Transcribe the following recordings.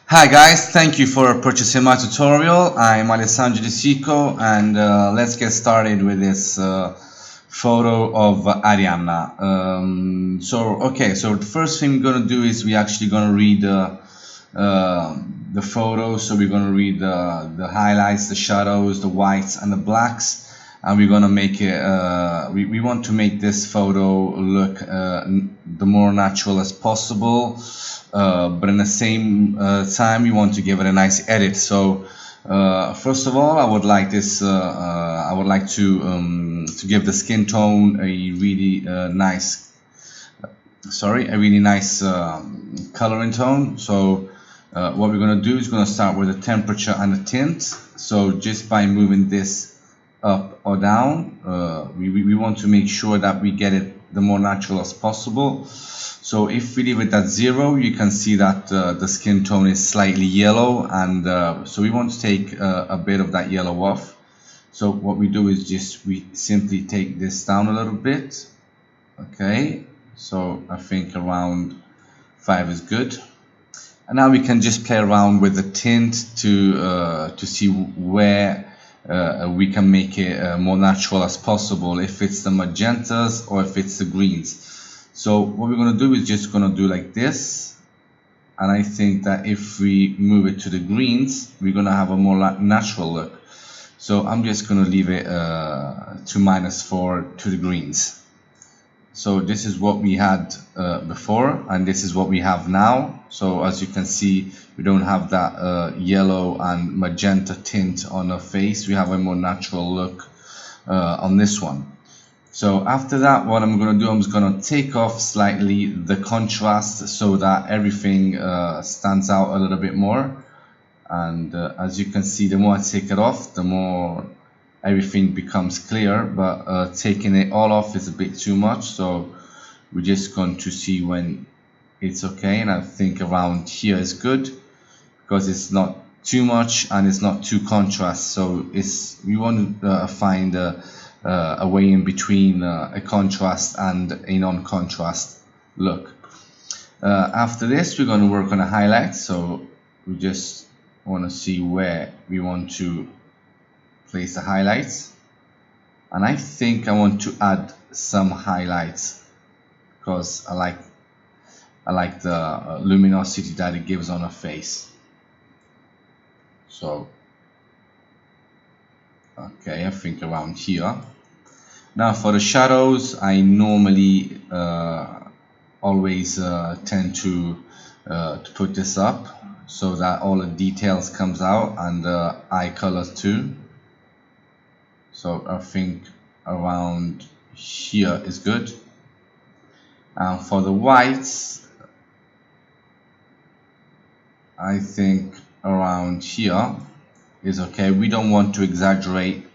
Hi guys, thank you for purchasing my tutorial. I'm Alessandro Di Sico and let's get started with this photo of Arianna. So the first thing we're gonna do is we actually gonna read the photo. So we're gonna read the highlights, the shadows, the whites and the blacks, and we're gonna make it. We want to make this photo look the more natural as possible. But in the same time, we want to give it a nice edit. So first of all, I would like to give the skin tone a really nice coloring tone. So what we're going to do is going to start with the temperature and the tint. So just by moving this up or down, we want to make sure that we get it the more natural as possible. So if we leave it at 0, you can see that the skin tone is slightly yellow, and so we want to take a bit of that yellow off. So what we do is we simply take this down a little bit. Okay, so I think around 5 is good. And now we can just play around with the tint to see where we can make it more natural as possible, if it's the magentas or if it's the greens. So what we're going to do is just going to do like this, and I think that if we move it to the greens, we're going to have a more natural look. So I'm just going to leave it to -4 to the greens. So this is what we had before, and this is what we have now. So as you can see, we don't have that yellow and magenta tint on our face. We have a more natural look on this one. So after that, what I'm going to do, I'm just going to take off slightly the contrast so that everything stands out a little bit more. And as you can see, the more I take it off, the more everything becomes clear, but taking it all off is a bit too much. So we're just going to see when it's okay, and I think around here is good because it's not too much and it's not too contrast. So we want to find a way in between a contrast and a non-contrast look. After this, we're going to work on a highlight. So we just want to see where we want to place the highlights, and I think I want to add some highlights because I like the luminosity that it gives on a face. So okay, I think around here. Now for the shadows, I normally always tend to put this up so that all the details comes out, and the eye colors too. So I think around here is good. And for the whites, I think around here is okay. We don't want to exaggerate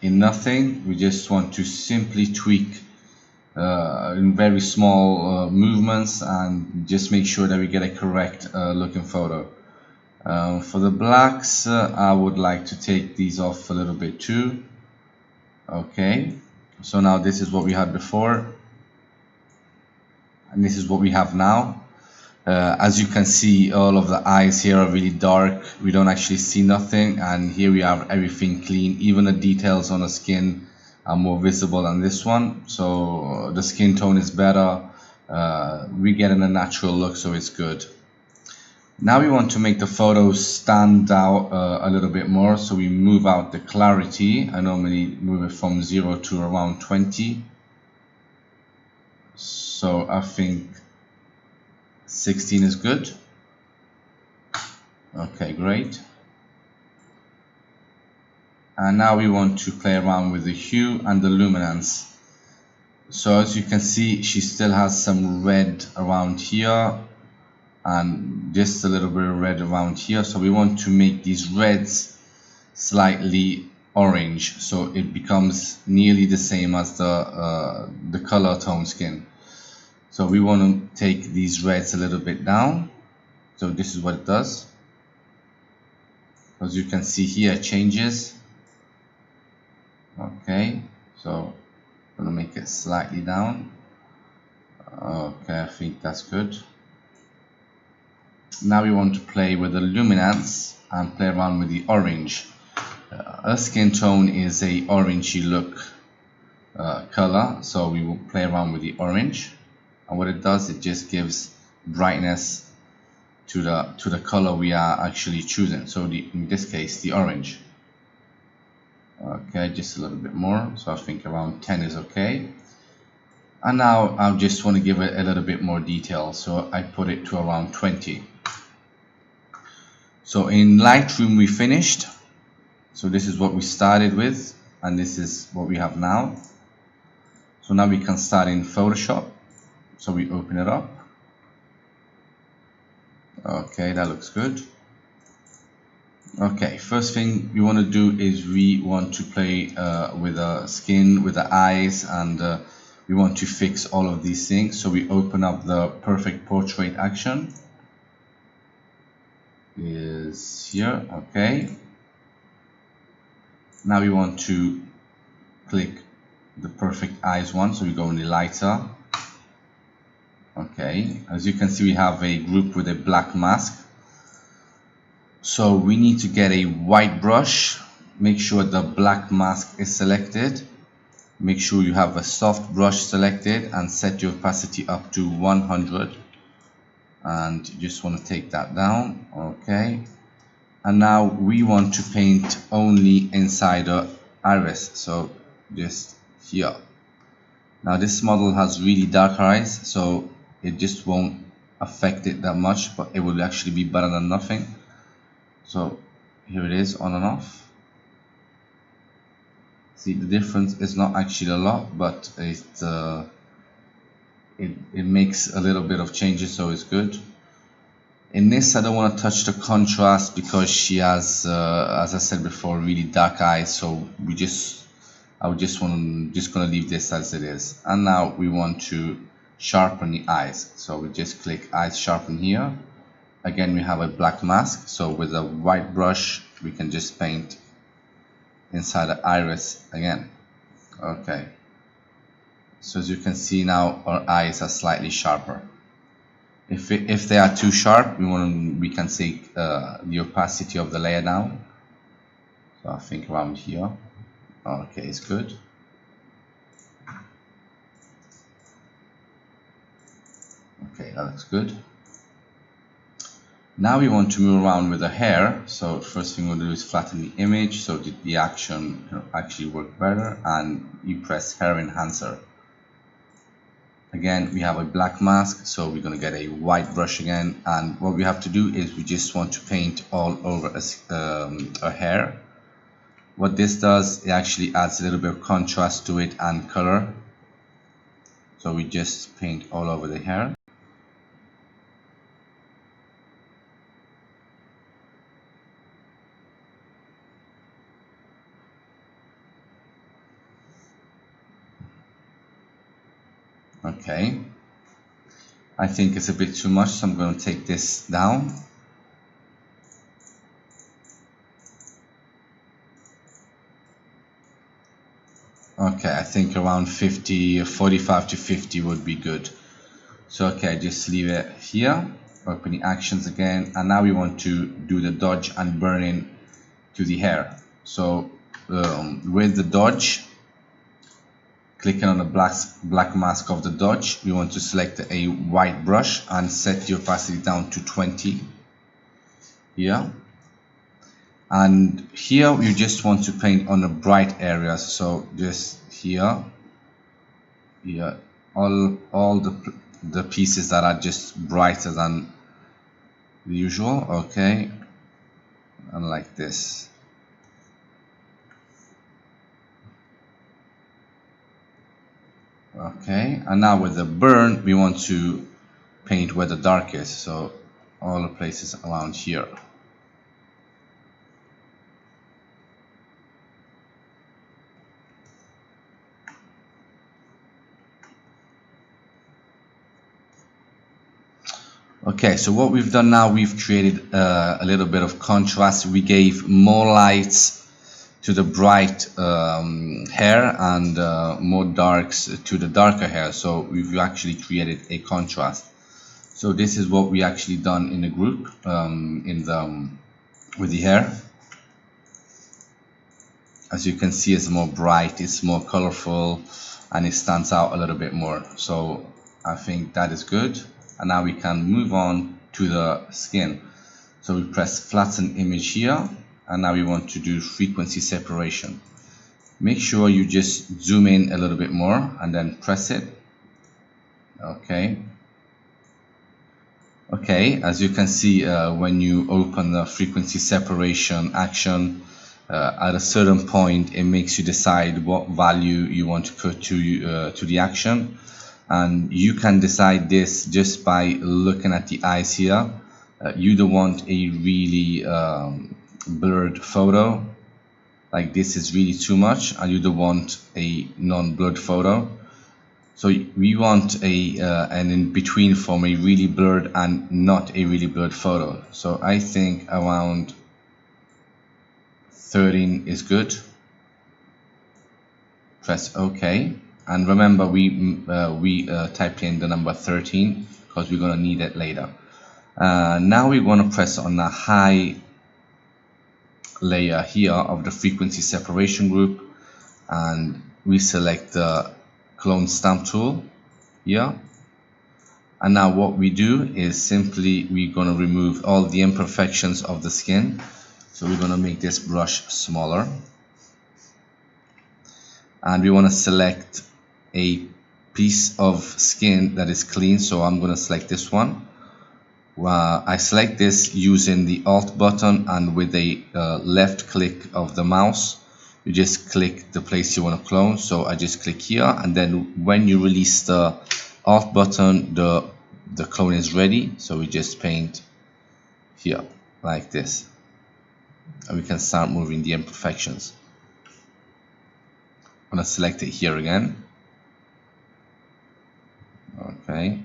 in nothing. We just want to simply tweak in very small movements and just make sure that we get a correct looking photo. For the blacks, I would like to take these off a little bit too. Okay, so now this is what we had before, and this is what we have now. As you can see, all of the eyes here are really dark. We don't actually see nothing, and here we have everything clean. Even the details on the skin are more visible than this one, so the skin tone is better. We get in a natural look, so it's good. Now we want to make the photos stand out a little bit more, so we move out the clarity. I normally move it from 0 to around 20. So I think 16 is good. Okay, great. And now we want to play around with the hue and the luminance. So as you can see, she still has some red around here and just a little bit of red around here. So we want to make these reds slightly orange, so it becomes nearly the same as the color tone skin. So we want to take these reds a little bit down. So this is what it does. As you can see here, it changes. Okay, so I'm going to make it slightly down. Okay, I think that's good. Now we want to play with the luminance and play around with the orange. A skin tone is a orangey look color, so we will play around with the orange, and what it does, it just gives brightness to the color we are actually choosing. So in this case, the orange. Okay, just a little bit more, so I think around 10 is okay. And now I just want to give it a little bit more detail, so I put it to around 20. So in Lightroom we finished. So this is what we started with, and this is what we have now. So now we can start in Photoshop. So we open it up. Okay, that looks good. Okay, first thing we want to do is we want to play with the skin, with the eyes, and we want to fix all of these things. So we open up the perfect portrait action. Is here. Okay. Now we want to click the perfect eyes one, so we go in the lighter. Okay, as you can see, we have a group with a black mask. So we need to get a white brush. Make sure the black mask is selected. Make sure you have a soft brush selected and set your opacity up to 100. And you just want to take that down. Okay. And now we want to paint only inside the iris, so just here. Now this model has really dark eyes, so it just won't affect it that much, but it will actually be better than nothing. So here it is, on and off. See, the difference is not actually a lot, but it makes a little bit of changes, so it's good. In this, I don't want to touch the contrast because she has, as I said before, really dark eyes. So I would just gonna leave this as it is. And now we want to sharpen the eyes. So we just click eyes sharpen here. Again, we have a black mask. So with a white brush, we can just paint inside the iris again. Okay. So as you can see now, our eyes are slightly sharper. If they are too sharp, we can take the opacity of the layer down. So I think around here. Okay, it's good. Okay, that looks good. Now we want to move around with the hair. So first thing we'll do is flatten the image so that the action can actually work better, and you press hair enhancer. Again, we have a black mask, so we're going to get a white brush again, and what we have to do is we just want to paint all over a hair. What this does, it actually adds a little bit of contrast to it and color. So we just paint all over the hair. Okay, I think it's a bit too much, so I'm going to take this down. Okay, I think around 50, 45 to 50 would be good. So okay, just leave it here, open the actions again, and now we want to do the dodge and burn-in to the hair. So with the dodge, clicking on the black mask of the dodge, we want to select a white brush and set the opacity down to 20 here. And here we just want to paint on the bright areas, so just here, all the pieces that are just brighter than the usual. Okay, and like this. Okay, and now with the burn, we want to paint where the dark is, so all the places around here. Okay, so what we've done now, we've created a little bit of contrast. We gave more lights to the bright hair and more darks to the darker hair, so we've actually created a contrast. So this is what we actually done in the group with the hair. As you can see, it's more bright, it's more colorful, and it stands out a little bit more. So I think that is good. And now we can move on to the skin. So we press flatten image here, and now we want to do frequency separation. Make sure you just zoom in a little bit more and then press it. Okay. Okay, as you can see, when you open the frequency separation action, at a certain point, it makes you decide what value you want to put to the action, and you can decide this just by looking at the eyes here. You don't want a really blurred photo, like this is really too much, and you don't want a non-blurred photo. So we want an in between from a really blurred and not a really blurred photo. So I think around 13 is good. Press OK, and remember we typed in the number 13 because we're going to need it later. Now we're going to press on the high layer here of the frequency separation group, and we select the clone stamp tool here. And now what we do is simply we're going to remove all the imperfections of the skin. So we're going to make this brush smaller, and we want to select a piece of skin that is clean. So I'm going to select this one. I select this using the Alt button, and with a left click of the mouse you just click the place you want to clone. So I just click here, and then when you release the Alt button, the clone is ready. So we just paint here like this, and we can start moving the imperfections. I'm going to select it here again. Okay.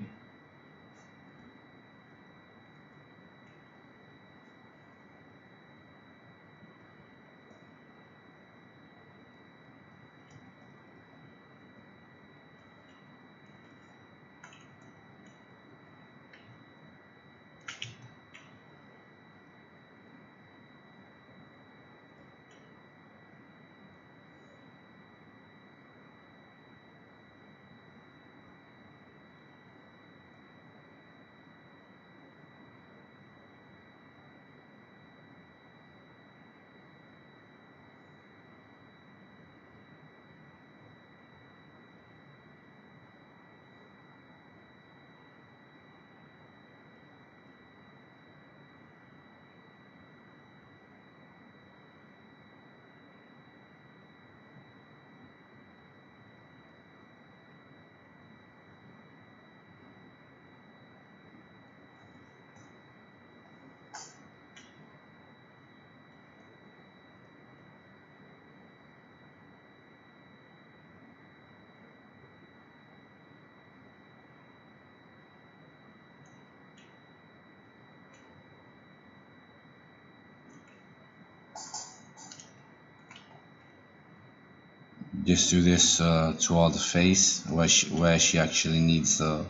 Just do this to all the face where she actually needs the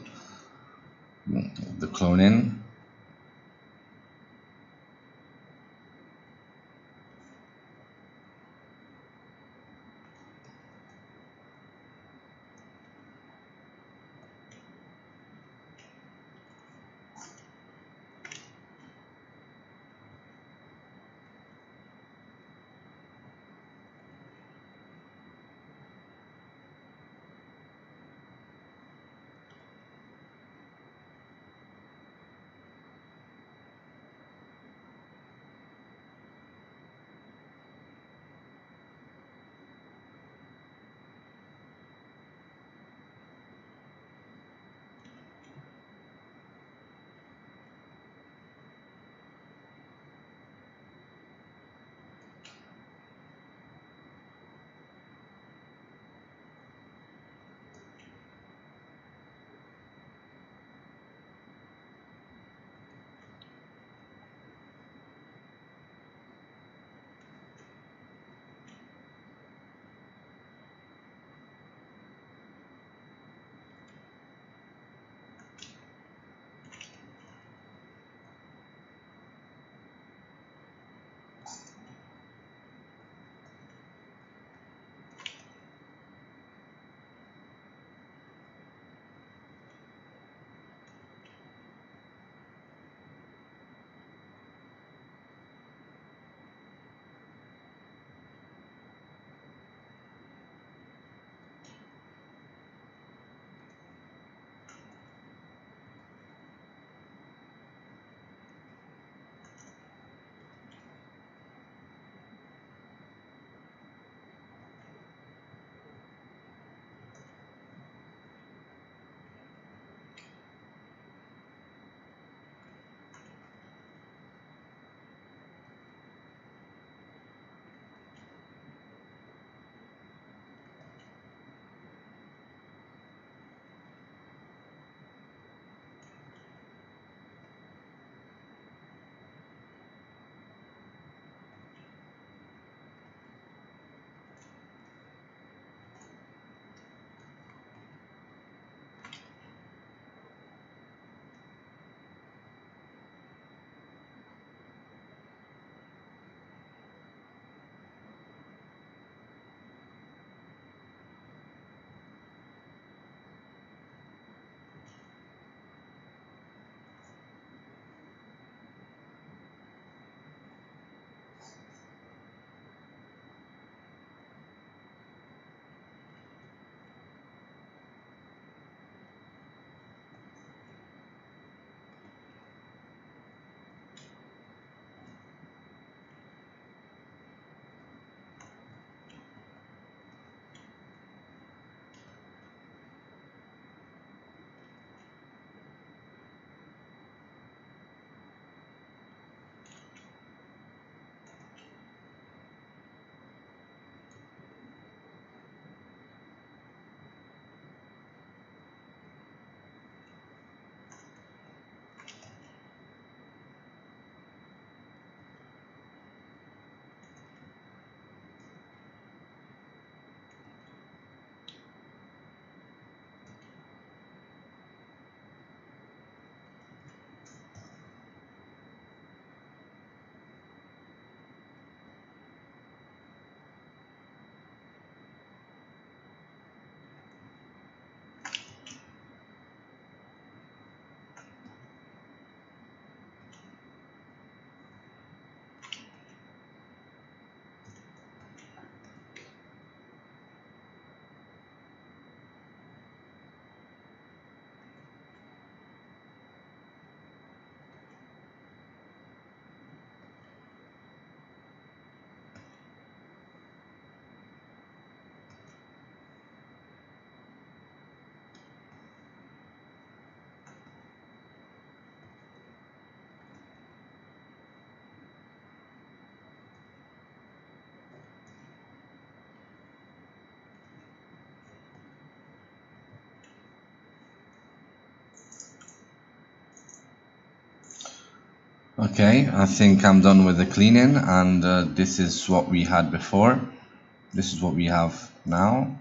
cloning. Okay, I think I'm done with the cleaning, and this is what we had before. This is what we have now.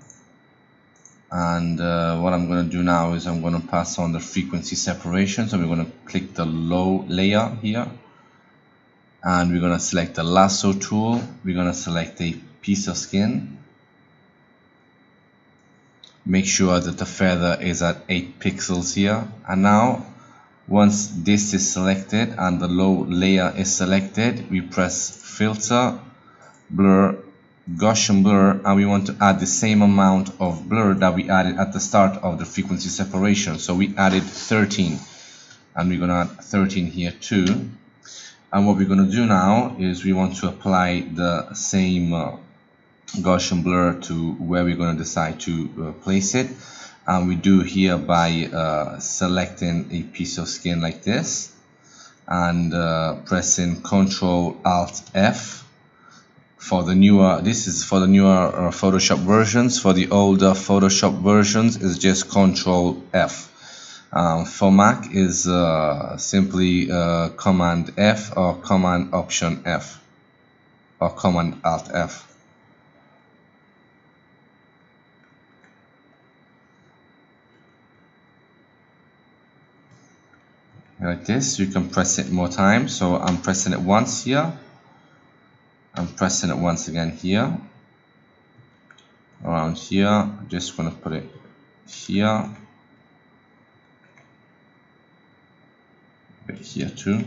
And what I'm going to do now is I'm going to pass on the frequency separation. So we're going to click the low layer here, and we're going to select the lasso tool. We're going to select a piece of skin. Make sure that the feather is at 8 pixels here. And now once this is selected and the low layer is selected, we press filter, blur, Gaussian blur, and we want to add the same amount of blur that we added at the start of the frequency separation. So we added 13, and we're going to add 13 here too. And what we're going to do now is we want to apply the same Gaussian blur to where we're going to decide to place it. And we do here by selecting a piece of skin like this and pressing Ctrl Alt F. For the newer, this is for the newer Photoshop versions. For the older Photoshop versions, is just Ctrl F. For Mac is simply Command F or Command Option F or Command Alt F. Like this, you can press it more times. So I'm pressing it once here. I'm pressing it once again here. Around here, I'm just going to put it here. Right here too.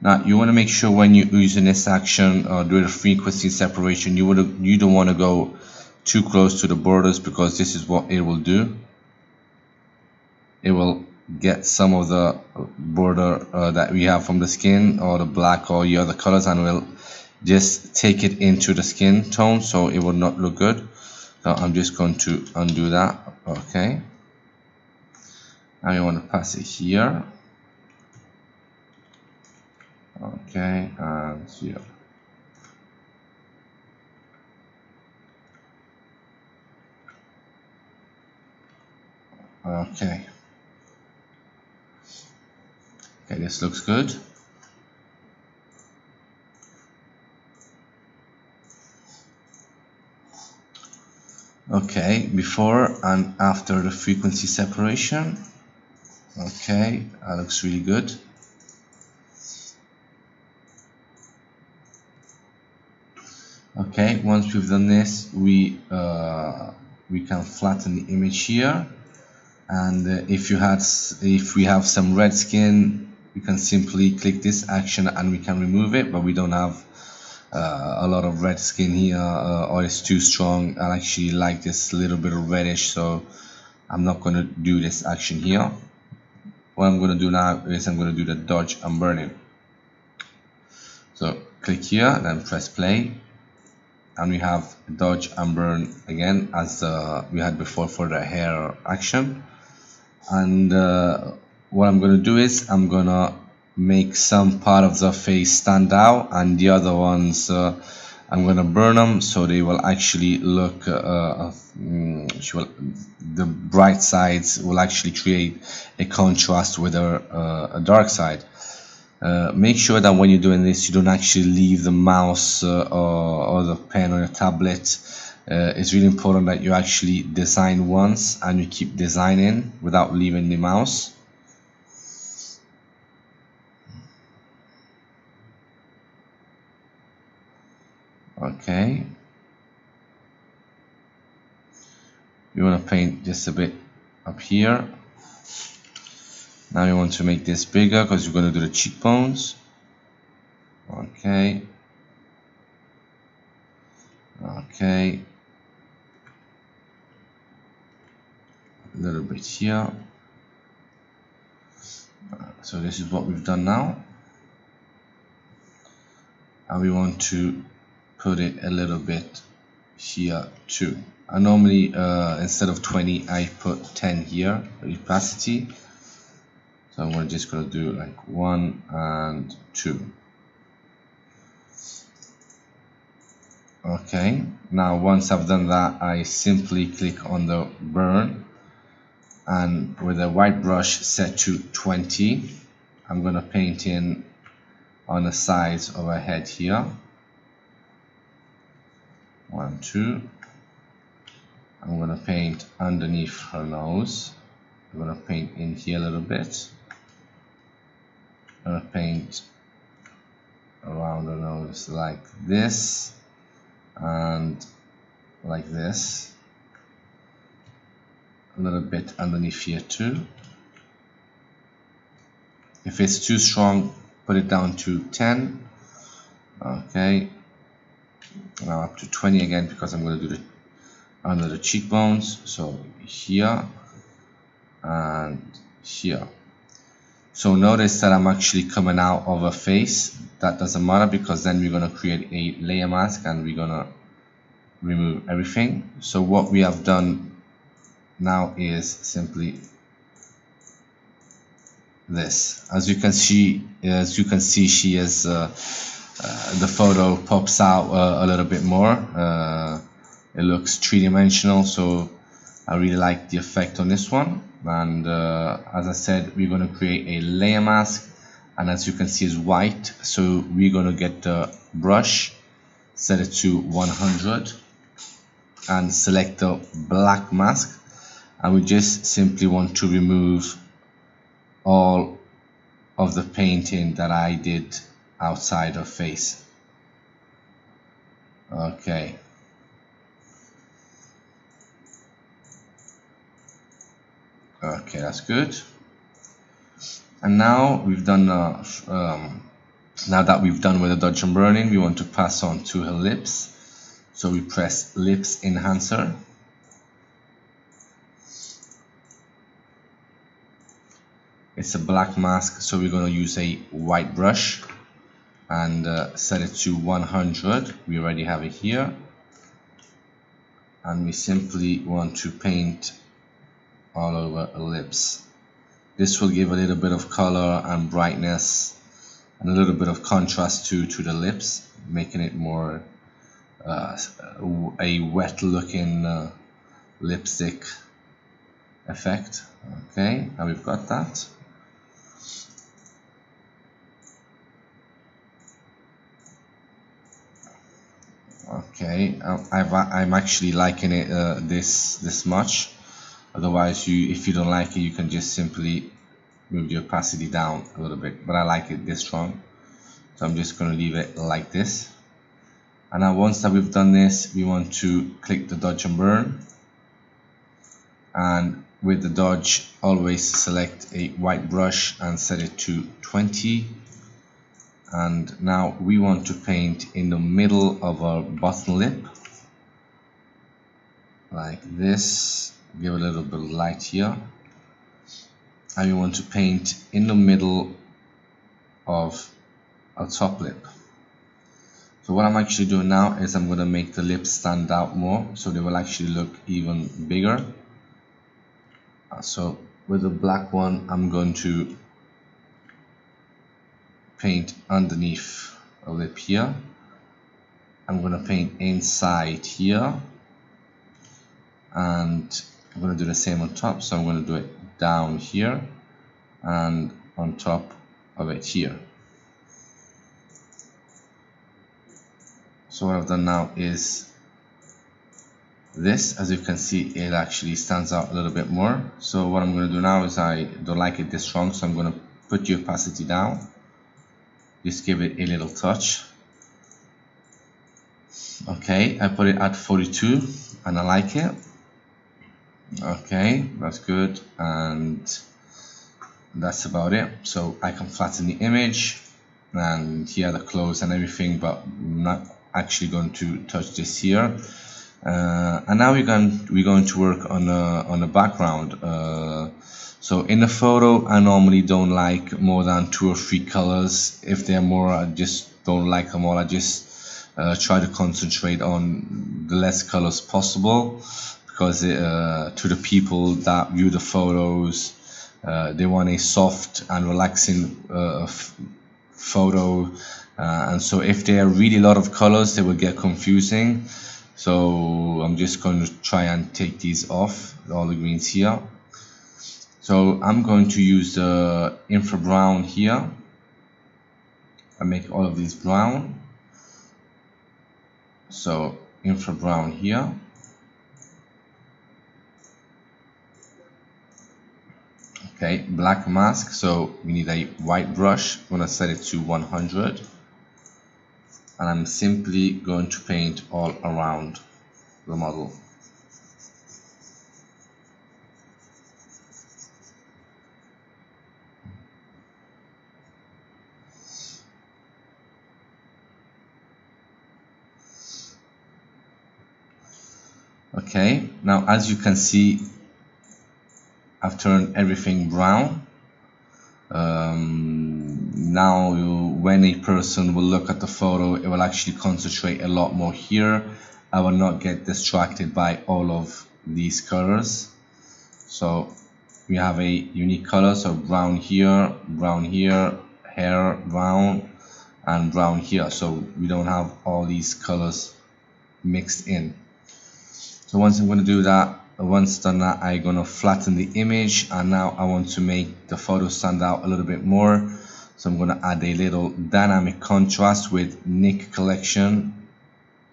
Now you want to make sure when you're using this action or doing a frequency separation, you don't want to go too close to the borders, because this is what it will do. It will get some of the border that we have from the skin or the black or the other colors, and will just take it into the skin tone, so it will not look good. So I'm just going to undo that. Okay, now you want to pass it here. Okay, and here. Okay. Okay, this looks good. Okay, before and after the frequency separation. Okay, that looks really good. Okay, once we've done this, we can flatten the image here, and if we have some red skin, we can simply click this action and we can remove it, but we don't have a lot of red skin here, or it's too strong. I actually like this little bit of reddish, so I'm not going to do this action here. What I'm going to do now is I'm going to do the dodge and burning. So click here, then press play, and we have dodge and burn again as we had before for the hair action. And what I'm going to do is I'm going to make some part of the face stand out, and the other ones I'm going to burn them, so they will actually look the bright sides will actually create a contrast with a dark side. Make sure that when you're doing this, you don't actually leave the mouse or the pen on your tablet. It's really important that you actually design once and you keep designing without leaving the mouse. Okay. You want to paint just a bit up here. Now you want to make this bigger because you're going to do the cheekbones. Okay. Okay. A little bit here. So this is what we've done now. And we want to put it a little bit here too. I normally instead of 20 I put 10 here for opacity. So I'm just going to do like 1 and 2. Okay, now once I've done that, I simply click on the burn, and with a white brush set to 20, I'm going to paint in on the sides of her head here. 1, 2. I'm going to paint underneath her nose. I'm going to paint in here a little bit. I'm going to paint around the nose like this and like this. A little bit underneath here too. If it's too strong, put it down to 10. Okay. Now up to 20 again, because I'm going to do the under the cheekbones. So here and here. So notice that I'm actually coming out of her face. That doesn't matter, because then we're going to create a layer mask and we're going to remove everything. So what we have done now is simply this. As you can see, she is the photo pops out a little bit more. It looks three-dimensional, so I really like the effect on this one. And as I said, we're going to create a layer mask, and as you can see, it's white. So we're going to get the brush, set it to 100, and select the black mask, and we just simply want to remove all of the painting that I did outside her face. Okay. Okay, that's good. And now we've done now that we've done with the dodge and burning, we want to pass on to her lips. So we press lips enhancer. It's a black mask, so we're going to use a white brush and set it to 100. We already have it here, and we simply want to paint all over her lips. This will give a little bit of color and brightness and a little bit of contrast to the lips, making it more a wet looking lipstick effect. Okay, now we've got that. Okay, I'm actually liking it this much. Otherwise, if you don't like it, you can just simply move the opacity down a little bit. But I like it this strong, so I'm just going to leave it like this. And now once that we've done this, we want to click the dodge and burn. And with the dodge, always select a white brush and set it to 20. And now we want to paint in the middle of our bottom lip, like this. Give a little bit of light here. And we want to paint in the middle of our top lip. So what I'm actually doing now is I'm going to make the lips stand out more, so they will actually look even bigger. So with the black one, I'm going to paint underneath a lip here. I'm going to paint inside here, and I'm going to do the same on top. So I'm going to do it down here and on top of it here. So what I've done now is this. As you can see, it actually stands out a little bit more. So what I'm going to do now is, I don't like it this strong, so I'm going to put the opacity down. Just give it a little touch. Okay, I put it at 42 and I like it. Okay, that's good, and that's about it. So I can flatten the image, and here the clothes and everything, but I'm not actually going to touch this here. And now we're going to work on the background. So in the photo, I normally don't like more than 2 or 3 colors. If they're more, I just don't like them all. I just try to concentrate on the less colors possible, because to the people that view the photos, they want a soft and relaxing photo, and so if there are really a lot of colors, they will get confusing. So I'm just going to try and take these off, all the greens here. So I'm going to use the infra brown here, I make all of these brown. So infra brown here. Okay, black mask, so we need a white brush. I'm gonna set it to 100, and I'm simply going to paint all around the model. Okay, now as you can see, I've turned everything brown. Now when a person will look at the photo, it will actually concentrate a lot more here. I will not get distracted by all of these colors. So we have a unique color, so brown here, hair brown, and brown here. So we don't have all these colors mixed in. So once I'm going to do that, once done that, I'm going to flatten the image, and now I want to make the photo stand out a little bit more. So I'm going to add a little dynamic contrast with Nick Collection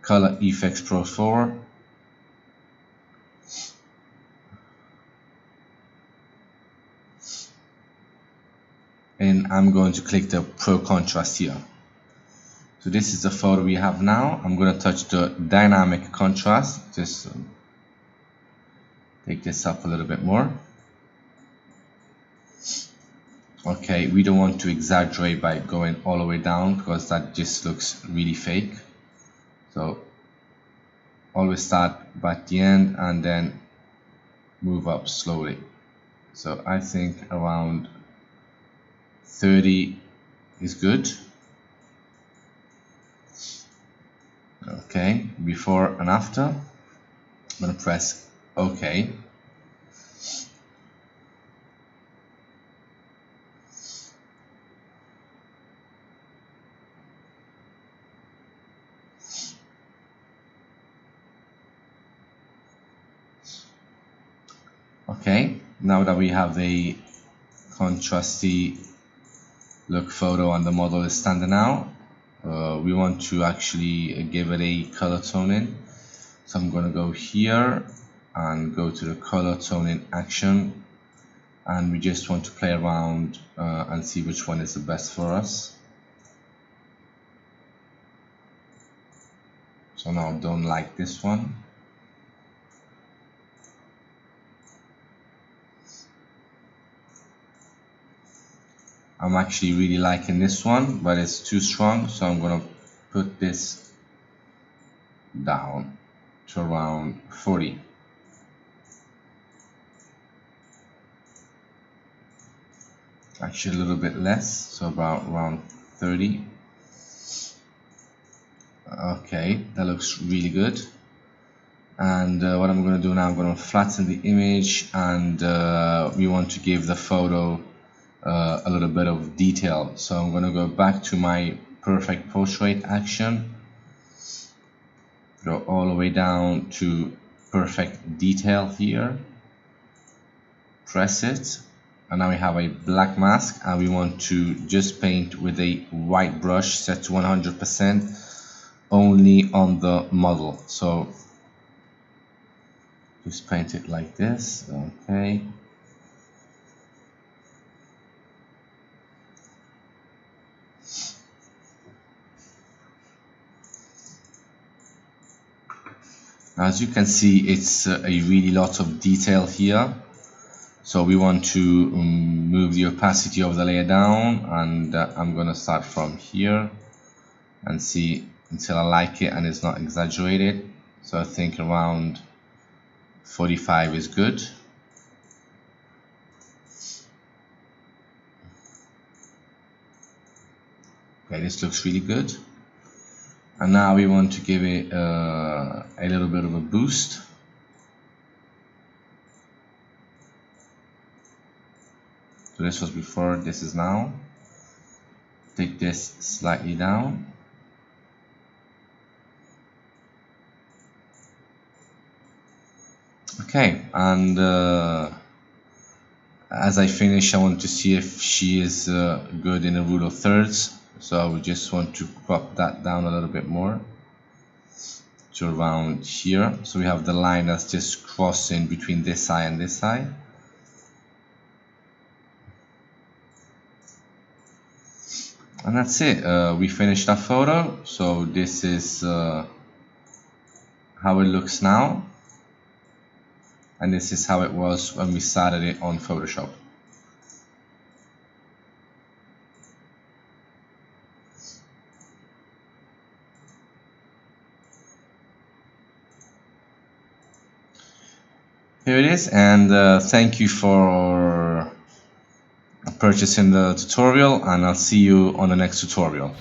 Color Effects Pro 4. And I'm going to click the Pro Contrast here. So this is the photo we have now. I'm going to touch the dynamic contrast, just take this up a little bit more. Okay, we don't want to exaggerate by going all the way down because that just looks really fake. So always start at the end and then move up slowly. So I think around 30 is good. Okay, before and after. I'm going to press OK. Okay, now that we have a contrasty look photo and the model is standing out, we want to actually give it a color toning. So I'm going to go here and go to the color toning action, and we just want to play around and see which one is the best for us. So now I don't like this one. I'm actually really liking this one, but it's too strong, so I'm going to put this down to around 40. Actually a little bit less, so about around 30. Okay, that looks really good. And what I'm going to do now, I'm going to flatten the image, and we want to give the photo a little bit of detail. So I'm going to go back to my perfect portrait action, go all the way down to perfect detail here, press it, and now we have a black mask, and we want to just paint with a white brush set to 100% only on the model. So just paint it like this. Okay. As you can see, it's a really lot of detail here. So we want to move the opacity of the layer down, and I'm going to start from here and see until I like it and it's not exaggerated. So I think around 45 is good. Okay, this looks really good. And now we want to give it a little bit of a boost. So this was before, this is now. Take this slightly down. Okay, and as I finish, I want to see if she is good in a rule of thirds. So we just want to crop that down a little bit more to around here. So we have the line that's just crossing between this side and this side. And that's it. We finished our photo. So this is how it looks now. And this is how it was when we started it on Photoshop. Here it is, and thank you for purchasing the tutorial, and I'll see you on the next tutorial.